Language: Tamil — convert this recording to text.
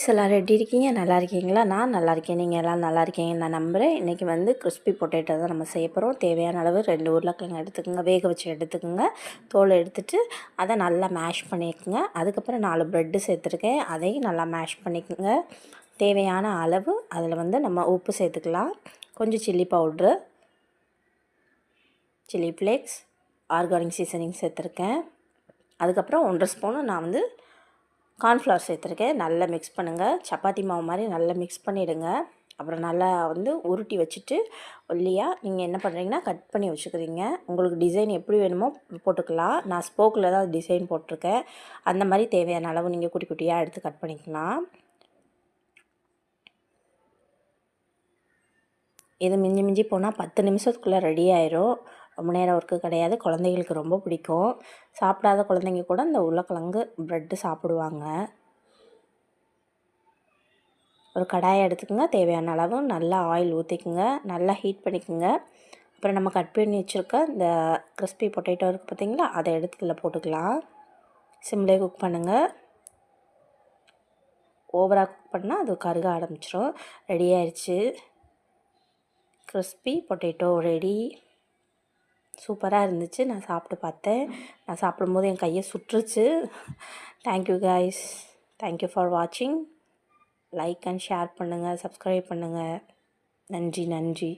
எல்லோரும் எப்படி இருக்கீங்க? நல்லா இருக்கீங்களா? நான் நல்லா இருக்கேன். நீங்கள் எல்லாம் நல்லா இருக்கீங்கன்னு நான் நம்புகிறேன். இன்றைக்கி வந்து கிறிஸ்பி பொட்டேட்டோ தான் நம்ம செய்ய போகிறோம். தேவையான அளவு 2 உருளைக்கிழங்கு எடுத்துக்கோங்க, வேக வச்சு எடுத்துக்கோங்க. தோலை எடுத்துட்டு அதை நல்லா மேஷ் பண்ணிக்கோங்க. அதுக்கப்புறம் 4 ப்ரெட்டு சேர்த்துருக்கேன், அதையும் நல்லா மேஷ் பண்ணிக்கோங்க. தேவையான அளவு அதில் வந்து நம்ம உப்பு சேர்த்துக்கலாம், கொஞ்சம் chilli powder, chilli flakes, organic seasoning சேர்த்துருக்கேன். அதுக்கப்புறம் 1 1/2 ஸ்பூனு நான் வந்து கார்ன்ஃப்ளவர் சேர்த்துருக்கேன். நல்லா மிக்ஸ் பண்ணுங்கள். சப்பாத்தி மாவு மாதிரி நல்லா மிக்ஸ் பண்ணிவிடுங்க. அப்புறம் நல்லா வந்து உருட்டி வச்சுட்டு ஒல்லியாக நீங்கள் என்ன பண்ணுறீங்கன்னா கட் பண்ணி வச்சுக்கிறீங்க. உங்களுக்கு டிசைன் எப்படி வேணுமோ போட்டுக்கலாம். நான் ஸ்போக்கில் தான் டிசைன் போட்டிருக்கேன். அந்த மாதிரி தேவையான அளவு நீங்கள் குட்டி குட்டியாக எடுத்து கட் பண்ணிக்கலாம். இது மிஞ்சி மிஞ்சி போனால் 10 நிமிஷத்துக்குள்ளே ரெடி ஆயிரும். ரொம்ப நேரம் ஒர்க்கு கிடையாது. குழந்தைங்களுக்கு ரொம்ப பிடிக்கும். சாப்பிடாத குழந்தைங்க கூட இந்த உருளைக்கிழங்கு ப்ரெட்டு சாப்பிடுவாங்க. ஒரு கடாயை எடுத்துக்கோங்க. தேவையான அளவு நல்லா ஆயில் ஊற்றிக்குங்க. நல்லா ஹீட் பண்ணிக்கோங்க. அப்புறம் நம்ம கட் பண்ணி வச்சுருக்க இந்த கிறிஸ்பி பொட்டேட்டோ இருக்குது பார்த்திங்களா, அதை எடுத்து இதில் போட்டுக்கலாம். சிம்லேயே குக் பண்ணுங்கள். ஓவராக குக் பண்ணால் அது கருக ஆரம்பிச்சிடும். ரெடி ஆயிடுச்சு. Crispy potato ready. சூப்பராக இருந்துச்சு. நான் சாப்பிட்டு பார்த்தேன். நான் சாப்பிடும்போது என் கையை சுட்டுருச்சு. Thank you guys. தேங்க்யூ ஃபார் வாட்சிங். லைக் அண்ட் ஷேர் பண்ணுங்கள், சப்ஸ்கிரைப் பண்ணுங்கள். நன்றி.